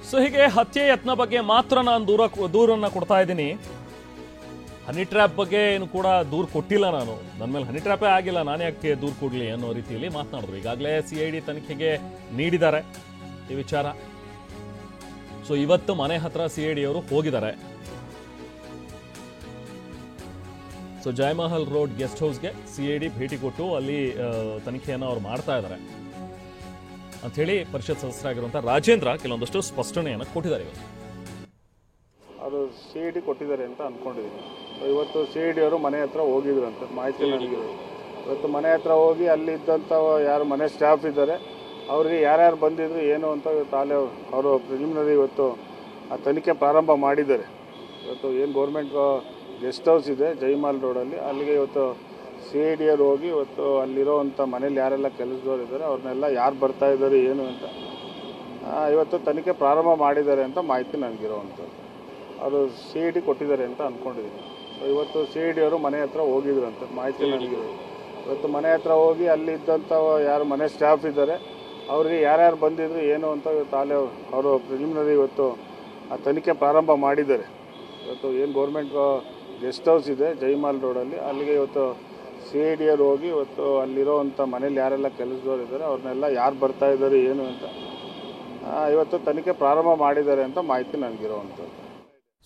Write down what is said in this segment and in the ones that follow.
So ಹೀಗೆ ಹತ್ಯೆ ಯತ್ನ ಬಗ್ಗೆ ಮಾತ್ರ ನಾನು ದೂರನ್ನ ಕೊಡ್ತಾ ಇದ್ದೀನಿ. ಹನಿ ಟ್ರ್ಯಾಪ್ ಬಗ್ಗೆ ಏನು ಕೂಡ ದೂರು ಕೊಟ್ಟಿಲ್ಲ. ನನ್ನ ಮೇಲೆ ಹನಿ ಟ್ರ್ಯಾಪೇ ಆಗಿಲ್ಲ, ನಾನು ಯಾಕೆ ದೂರು ಕೊಡಲಿ ಅನ್ನೋ ರೀತಿಯಲ್ಲಿ ಮಾತನಾಡಿದ್ರು. ಈಗಾಗಲೇ CID ತನಿಖೆಗೆ ನೀಡಿದ್ದಾರೆ ಈ ವಿಚಾರ. ಸೊ ಇವತ್ತು ಮನೆ ಹತ್ರ CID ಅವರು ಹೋಗಿದ್ದಾರೆ. ಸೊ ಜಯಮಹಲ್ ರೋಡ್ ಗೆಸ್ಟ್ ಹೌಸ್ಗೆ CID ಭೇಟಿ ಕೊಟ್ಟು ಅಲ್ಲಿ ತನಿಖೆಯನ್ನು ಅವ್ರು ಮಾಡ್ತಾ ಇದ್ದಾರೆ ಅಂತ ಹೇಳಿ ಪರಿಷತ್ ಸದಸ್ಯರಾಗಿರುವಂತಹ ರಾಜೇಂದ್ರ ಕೆಲವೊಂದಷ್ಟು ಸ್ಪಷ್ಟನೆಯನ್ನು ಕೊಟ್ಟಿದ್ದಾರೆ. ಅದು CID ಕೊಟ್ಟಿದ್ದಾರೆ ಅಂತ ಅಂದ್ಕೊಂಡಿದ್ದೀನಿ. ಇವತ್ತು CID ಅವರು ಮನೆ ಹತ್ರ ಹೋಗಿದ್ರು ಅಂತ ಮಾಹಿತಿ ನನಗೆ. ಇವತ್ತು ಮನೆ ಹತ್ರ ಹೋಗಿ ಅಲ್ಲಿದ್ದಂಥ ಯಾರು ಮನೆ ಸ್ಟಾಫ್ ಇದ್ದಾರೆ ಅವ್ರಿಗೆ ಯಾರ್ಯಾರು ಬಂದಿದ್ರು ಏನು ಅಂತ ತಾಲೇ ಅವರು ಪ್ರಿಲಿಮಿನರಿ ಇವತ್ತು ಆ ತನಿಖೆ ಪ್ರಾರಂಭ ಮಾಡಿದ್ದಾರೆ. ಇವತ್ತು ಏನು ಗೌರ್ಮೆಂಟ್ ಗೆಸ್ಟ್ ಹೌಸ್ ಇದೆ ಜೈಮಾಲ್ ರೋಡಲ್ಲಿ, ಅಲ್ಲಿಗೆ ಇವತ್ತು CID ಅವರು ಹೋಗಿ ಇವತ್ತು ಅಲ್ಲಿರೋವಂಥ ಮನೇಲಿ ಯಾರೆಲ್ಲ ಕೆಲಸದವ್ರು ಇದ್ದಾರೆ ಅವ್ರನ್ನೆಲ್ಲ ಯಾರು ಬರ್ತಾ ಇದ್ದಾರೆ ಏನು ಅಂತ ಇವತ್ತು ತನಿಖೆ ಪ್ರಾರಂಭ ಮಾಡಿದ್ದಾರೆ ಅಂತ ಮಾಹಿತಿ ನನಗಿರೋವಂಥದ್ದು. ಅದು CID ಕೊಟ್ಟಿದ್ದಾರೆ ಅಂತ ಅಂದ್ಕೊಂಡಿದ್ದೀನಿ. ಇವತ್ತು CID ಅವರು ಮನೆ ಹತ್ರ ಹೋಗಿದ್ರು ಅಂತ ಮಾಹಿತಿ ನನಗೆ. ಇವತ್ತು ಮನೆ ಹತ್ರ ಹೋಗಿ ಅಲ್ಲಿದ್ದಂಥ ಯಾರು ಮನೆ ಸ್ಟಾಫ್ ಇದ್ದಾರೆ ಅವ್ರಿಗೆ ಯಾರ್ಯಾರು ಬಂದಿದ್ರು ಏನು ಅಂತ ತಾಲೇ ಅವರು ಪ್ರಿಲಿಮಿನರಿ ಇವತ್ತು ಆ ತನಿಖೆ ಪ್ರಾರಂಭ ಮಾಡಿದ್ದಾರೆ. ಇವತ್ತು ಏನು ಗೌರ್ಮೆಂಟ್ ಗೆಸ್ಟ್ ಹೌಸ್ ಇದೆ ಜೈಮಾಲ್ ರೋಡಲ್ಲಿ, ಅಲ್ಲಿಗೆ ಇವತ್ತು CID ಅವರು ಹೋಗಿ ಇವತ್ತು ಅಲ್ಲಿರೋವಂಥ ಮನೇಲಿ ಯಾರೆಲ್ಲ ಕೆಲಸದವ್ರು ಇದ್ದಾರೆ ಅವ್ರನ್ನೆಲ್ಲ ಯಾರು ಬರ್ತಾ ಇದ್ದಾರೆ ಏನು ಅಂತ ಇವತ್ತು ತನಿಖೆ ಪ್ರಾರಂಭ ಮಾಡಿದ್ದಾರೆ ಅಂತ ಮಾಹಿತಿ ನನಗಿರೋವಂಥದ್ದು.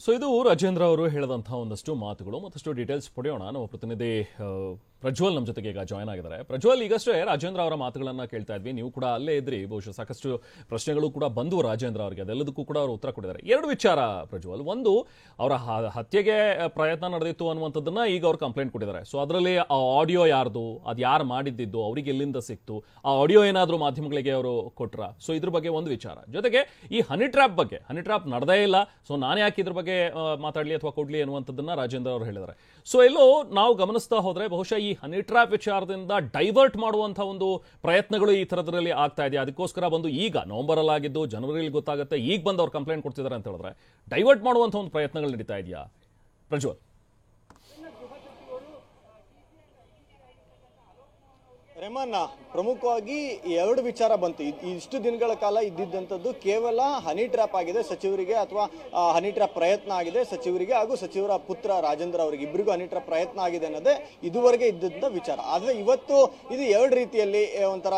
ಸೊ ಇದು ರಾಜೇಂದ್ರ ಅವರು ಹೇಳಿದಂತಹ ಒಂದಷ್ಟು ಮಾತುಗಳು. ಮತ್ತಷ್ಟು ಡೀಟೇಲ್ಸ್ ಪಡೆಯೋಣ. ನಮ್ಮ ಪ್ರತಿನಿಧಿ ಪ್ರಜ್ವಲ್ ನಮ್ಮ ಜೊತೆಗೆ ಈಗ ಜಾಯ್ನ್ ಆಗಿದ್ದಾರೆ. ಪ್ರಜ್ವಲ್, ಈಗಷ್ಟೇ ರಾಜೇಂದ್ರ ಅವರ ಮಾತುಗಳನ್ನ ಕೇಳ್ತಾ ಇದ್ವಿ, ನೀವು ಕೂಡ ಅಲ್ಲೇ ಇದ್ರಿ. ಬಹುಶಃ ಸಾಕಷ್ಟು ಪ್ರಶ್ನೆಗಳು ಕೂಡ ಬಂದವು ರಾಜೇಂದ್ರ ಅವರಿಗೆ, ಅದೆಲ್ಲದಕ್ಕೂ ಕೂಡ ಅವರು ಉತ್ತರ ಕೊಟ್ಟಿದ್ದಾರೆ. ಎರಡು ವಿಚಾರ ಪ್ರಜ್ವಲ್. ಒಂದು, ಅವರ ಹತ್ಯೆಗೆ ಪ್ರಯತ್ನ ನಡೆದಿತ್ತು ಅನ್ನುವಂಥದ್ದನ್ನ ಈಗ ಅವ್ರು ಕಂಪ್ಲೇಂಟ್ ಕೊಟ್ಟಿದ್ದಾರೆ. ಸೊ ಅದರಲ್ಲಿ ಆ ಆಡಿಯೋ ಯಾರ್ದು, ಅದು ಯಾರು ಮಾಡಿದ್ದು, ಅವರಿಗೆ ಎಲ್ಲಿಂದ ಸಿಕ್ತು, ಆ ಆಡಿಯೋ ಏನಾದರೂ ಮಾಧ್ಯಮಗಳಿಗೆ ಅವರು ಕೊಟ್ರ? ಸೊ ಇದ್ರ ಬಗ್ಗೆ ಒಂದು ವಿಚಾರ. ಜೊತೆಗೆ ಈ ಹನಿ ಟ್ರ್ಯಾಪ್ ಬಗ್ಗೆ, ಹನಿ ಟ್ರ್ಯಾಪ್ ನಡೆದೇ ಇಲ್ಲ, ಸೊ ನಾನು ಯಾಕೆ ಇದ್ರ ಬಗ್ಗೆ ಮಾತಾಡ್ಲಿ ಅಥವಾ ಕೊಡ್ಲಿ ಅನ್ನುವಂಥದ್ದನ್ನ ರಾಜೇಂದ್ರ ಅವರು ಹೇಳಿದ್ದಾರೆ. ಸೊ ಎಲ್ಲೋ ನಾವು ಗಮನಿಸ್ತಾ ಹೋದ್ರೆ ಬಹುಶಃ ಈ ಹನಿ ಟ್ರ್ಯಾಪ್ ವಿಚಾರದಿಂದ ಡೈವರ್ಟ್ ಮಾಡುವಂತಹ ಒಂದು ಪ್ರಯತ್ನಗಳು ಈ ಥರದ್ರಲ್ಲಿ ಆಗ್ತಾ ಇದೆ. ಅದಕ್ಕೋಸ್ಕರ ಬಂದು ಈಗ ನವೆಂಬರ್ ಅಲ್ಲಿ ಆಗಿದ್ದು ಜನವರಿಯಲ್ಲಿ ಗೊತ್ತಾಗುತ್ತೆ, ಈಗ ಬಂದು ಅವ್ರು ಕಂಪ್ಲೇಂಟ್ ಕೊಡ್ತಿದ್ದಾರೆ ಅಂತ ಹೇಳಿದ್ರೆ ಡೈವರ್ಟ್ ಮಾಡುವಂಥ ಒಂದು ಪ್ರಯತ್ನಗಳು ನಡೀತಾ ಇದೆಯಾ ಪ್ರಜ್ವಲ್? ರೆಹಮಾನ್, ಪ್ರಮುಖವಾಗಿ ಎರಡು ವಿಚಾರ ಬಂತು. ಇಷ್ಟು ದಿನಗಳ ಕಾಲ ಇದ್ದಿದ್ದಂಥದ್ದು ಕೇವಲ ಹನಿ ಟ್ರ್ಯಾಪ್ ಆಗಿದೆ ಸಚಿವರಿಗೆ, ಅಥವಾ ಹನಿ ಟ್ರ್ಯಾಪ್ ಪ್ರಯತ್ನ ಆಗಿದೆ ಸಚಿವರಿಗೆ ಹಾಗೂ ಸಚಿವರ ಪುತ್ರ ರಾಜೇಂದ್ರ ಅವರಿಗೆ, ಇಬ್ಬರಿಗೂ ಹನಿ ಟ್ರ್ಯಾಪ್ ಪ್ರಯತ್ನ ಆಗಿದೆ ಅನ್ನೋದೇ ಇದುವರೆಗೆ ಇದ್ದಂಥ ವಿಚಾರ. ಆದರೆ ಇವತ್ತು ಇದು ಎರಡು ರೀತಿಯಲ್ಲಿ ಒಂಥರ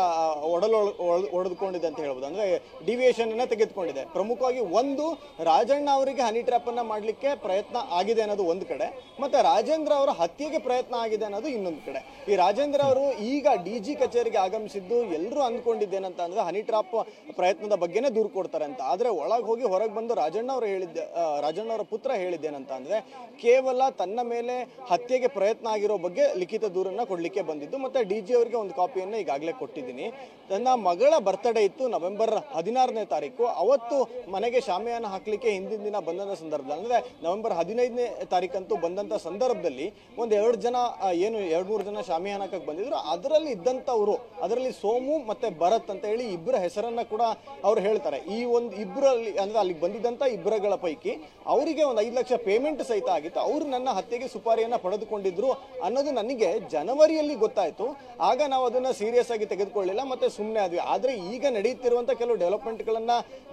ಒಡೆದುಕೊಂಡಿದೆ ಅಂತ ಹೇಳ್ಬೋದು. ಅಂದ್ರೆ ಡಿವಿಯೇಷನ್ ಅನ್ನ ತೆಗೆದುಕೊಂಡಿದೆ. ಪ್ರಮುಖವಾಗಿ ಒಂದು, ರಾಜಣ್ಣ ಅವರಿಗೆ ಹನಿ ಟ್ರ್ಯಾಪ್ ಅನ್ನ ಮಾಡಲಿಕ್ಕೆ ಪ್ರಯತ್ನ ಆಗಿದೆ ಅನ್ನೋದು ಒಂದು ಕಡೆ, ಮತ್ತೆ ರಾಜೇಂದ್ರ ಅವರ ಹತ್ಯೆಗೆ ಪ್ರಯತ್ನ ಆಗಿದೆ ಅನ್ನೋದು ಇನ್ನೊಂದು ಕಡೆ. ಈ ರಾಜೇಂದ್ರ ಅವರು ಈಗ DG ಕಚೇರಿಗೆ ಆಗಮಿಸಿದ್ದು ಎಲ್ಲರೂ ಅಂದ್ಕೊಂಡಿದ್ದೇನಂತ ಅಂದ್ರೆ ಹನಿ ಟ್ರಾಪ್ ಪ್ರಯತ್ನದ ಬಗ್ಗೆನೇ ದೂರು ಕೊಡ್ತಾರೆ ಅಂತ. ಆದ್ರೆ ಒಳಗೆ ಹೋಗಿ ಹೊರಗೆ ಬಂದು ರಾಜಣ್ಣ ಅವರ ಪುತ್ರ ಹೇಳಿದ್ದೇನಂತ ಅಂದ್ರೆ ಕೇವಲ ತನ್ನ ಮೇಲೆ ಹತ್ಯೆಗೆ ಪ್ರಯತ್ನ ಆಗಿರೋ ಬಗ್ಗೆ ಲಿಖಿತ ದೂರನ್ನ ಕೊಡ್ಲಿಕ್ಕೆ ಬಂದಿದ್ದು, ಮತ್ತೆ DG ಅವರಿಗೆ ಒಂದು ಕಾಪಿಯನ್ನು ಈಗಾಗಲೇ ಕೊಟ್ಟಿದ್ದೀನಿ. ತನ್ನ ಮಗಳ ಬರ್ತ್ಡೇ ಇತ್ತು ನವೆಂಬರ್ 16ನೇ ತಾರೀಕು. ಅವತ್ತು ಮನೆಗೆ ಶಾಮಿಯಾನ ಹಾಕ್ಲಿಕ್ಕೆ ಹಿಂದಿನ ದಿನ ಬಂದಂತ ಸಂದರ್ಭದಲ್ಲಿ, ಅಂದ್ರೆ ನವೆಂಬರ್ 15ನೇ ತಾರೀಕಂತೂ ಬಂದಂತ ಸಂದರ್ಭದಲ್ಲಿ ಒಂದು 2-3 ಜನ ಶಾಮಿಯಾನ ಹಾಕಕ್ಕೆ ಬಂದಿದ್ರು. ಅದರಲ್ಲಿ ಇದ್ದಂಥವ್ರು, ಅದರಲ್ಲಿ ಸೋಮು ಮತ್ತೆ ಭರತ್ ಅಂತ ಹೇಳಿ ಇಬ್ಬರ ಹೆಸರನ್ನ ಕೂಡ ಅವ್ರು ಹೇಳ್ತಾರೆ. ಈ ಒಂದು ಇಬ್ಬರಲ್ಲಿ ಅಂದ್ರೆ ಅಲ್ಲಿಗೆ ಬಂದಿದ್ದಂತ ಇಬ್ಬರಗಳ ಪೈಕಿ ಅವರಿಗೆ ಒಂದು 5 ಲಕ್ಷ ಪೇಮೆಂಟ್ ಸಹಿತ ಆಗಿತ್ತು. ಅವರು ನನ್ನ ಹತ್ಯೆಗೆ ಸುಪಾರಿಯನ್ನ ಪಡೆದುಕೊಂಡಿದ್ರು ಅನ್ನೋದು ನನಗೆ ಜನವರಿಯಲ್ಲಿ ಗೊತ್ತಾಯ್ತು. ಆಗ ನಾವು ಅದನ್ನ ಸೀರಿಯಸ್ ಆಗಿ ತೆಗೆದುಕೊಳ್ಳಿಲ್ಲ, ಮತ್ತೆ ಸುಮ್ಮನೆ ಆದ್ವಿ. ಆದ್ರೆ ಈಗ ನಡೆಯುತ್ತಿರುವಂತ ಕೆಲವು ಡೆವಲಪ್ಮೆಂಟ್ ಗಳನ್ನ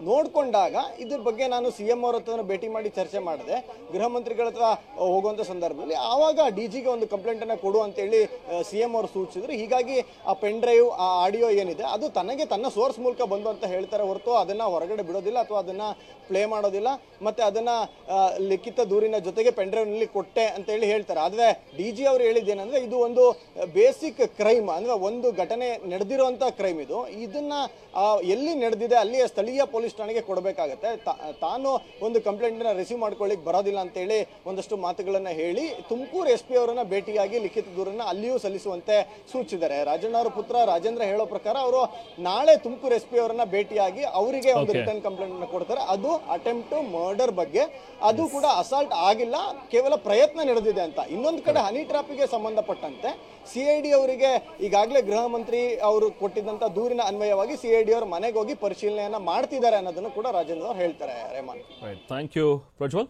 ನೋಡ್ಕೊಂಡಾಗ ಇದ್ರ ಬಗ್ಗೆ ನಾನು CM ಅವರ ಹತ್ರ ಭೇಟಿ ಮಾಡಿ ಚರ್ಚೆ ಮಾಡಿದೆ, ಗೃಹ ಮಂತ್ರಿಗಳ ಹತ್ರ ಹೋಗುವಂತ ಸಂದರ್ಭದಲ್ಲಿ. ಆವಾಗ DG ಗೆ ಒಂದು ಕಂಪ್ಲೇಂಟ್ ಅನ್ನ ಕೊಡು ಅಂತ ಹೇಳಿ CM ಅವರು ಸೂಚಿಸಿದ್ರು. ಹೀಗಾಗಿ ಆ ಪೆನ್ ಡ್ರೈವ್, ಆ ಆಡಿಯೋ ಏನಿದೆ ಅದು ತನ್ನ ಸೋರ್ಸ್ ಮೂಲಕ ಬಂದು ಅಂತ ಹೇಳ್ತಾರೆ ಹೊರತು ಅದನ್ನ ಹೊರಗಡೆ ಬಿಡೋದಿಲ್ಲ ಅಥವಾ ಅದನ್ನ ಪ್ಲೇ ಮಾಡೋದಿಲ್ಲ. ಮತ್ತೆ ಅದನ್ನ ಲಿಖಿತ ದೂರಿನ ಜೊತೆಗೆ ಪೆನ್ ಡ್ರೈವ್ ನಲ್ಲಿ ಕೊಟ್ಟೆ ಅಂತ ಹೇಳಿ ಹೇಳ್ತಾರೆ. ಆದ್ರೆ DG ಅವರು ಹೇಳಿದ್ದೇನೆಂದ್ರೆ ಇದು ಒಂದು ಬೇಸಿಕ್ ಕ್ರೈಮ್, ಅಂದ್ರೆ ಒಂದು ಘಟನೆ ನಡೆದಿರುವಂತ ಕ್ರೈಮ್ ಇದು. ಇದನ್ನ ಎಲ್ಲಿ ನಡೆದಿದೆ ಅಲ್ಲಿಯ ಸ್ಥಳೀಯ ಪೊಲೀಸ್ ಠಾಣೆಗೆ ಕೊಡಬೇಕಾಗತ್ತೆ. ತಾನು ಒಂದು ಕಂಪ್ಲೇಂಟ್ ನ ರಿಸೀವ್ ಮಾಡ್ಕೊಳ್ಳಿಕ್ ಬರೋದಿಲ್ಲ ಅಂತ ಹೇಳಿ ಒಂದಷ್ಟು ಮಾತುಗಳನ್ನ ಹೇಳಿ ತುಮಕೂರು SP ಅವರನ್ನ ಭೇಟಿಯಾಗಿ ಲಿಖಿತ ದೂರನ್ನ ಅಲ್ಲಿಯೂ ಸಲ್ಲಿಸುವಂತೆ ಸೂಚಿಸಿದ್ದಾರೆ. ರಾಜಣ್ಣ ಅವರ ಪುತ್ರ ರಾಜೇಂದ್ರ ಹೇಳೋ ಪ್ರಕಾರ ಅವರು ನಾಳೆ ತುಮಕೂರು SP ಅವರನ್ನ ಭೇಟಿಯಾಗಿ ಅವರಿಗೆ ಒಂದು ರಿಟರ್ನ್ ಕಂಪ್ಲೇಂಟ್ ಅನ್ನು ಕೊಡ್ತಾರೆ. ಅದು ಅಟೆಂಪ್ಟ್ ಟು ಮರ್ಡರ್ ಬಗ್ಗೆ, ಅದು ಕೂಡ ಅಸಾಲ್ಟ್ ಆಗಿಲ್ಲ, ಕೇವಲ ಪ್ರಯತ್ನ ನಡೆದಿದೆ ಅಂತ. ಇನ್ನೊಂದು ಕಡೆ ಹನಿ ಟ್ರಾಪಿಗೆ ಸಂಬಂಧಪಟ್ಟಂತೆ CID ಅವರಿಗೆ ಈಗಾಗಲೇ ಗೃಹ ಮಂತ್ರಿ ಅವರು ಕೊಟ್ಟಿದ್ದಂತ ದೂರಿನ ಅನ್ವಯವಾಗಿ CID ಅವರು ಮನೆಗೆ ಹೋಗಿ ಪರಿಶೀಲನೆಯನ್ನ ಮಾಡ್ತಿದ್ದಾರೆ ಅನ್ನೋದನ್ನು ಕೂಡ ರಾಜೇಂದ್ರ ಅವರು ಹೇಳ್ತಾರೆ. Rahman, thank you Prajwal.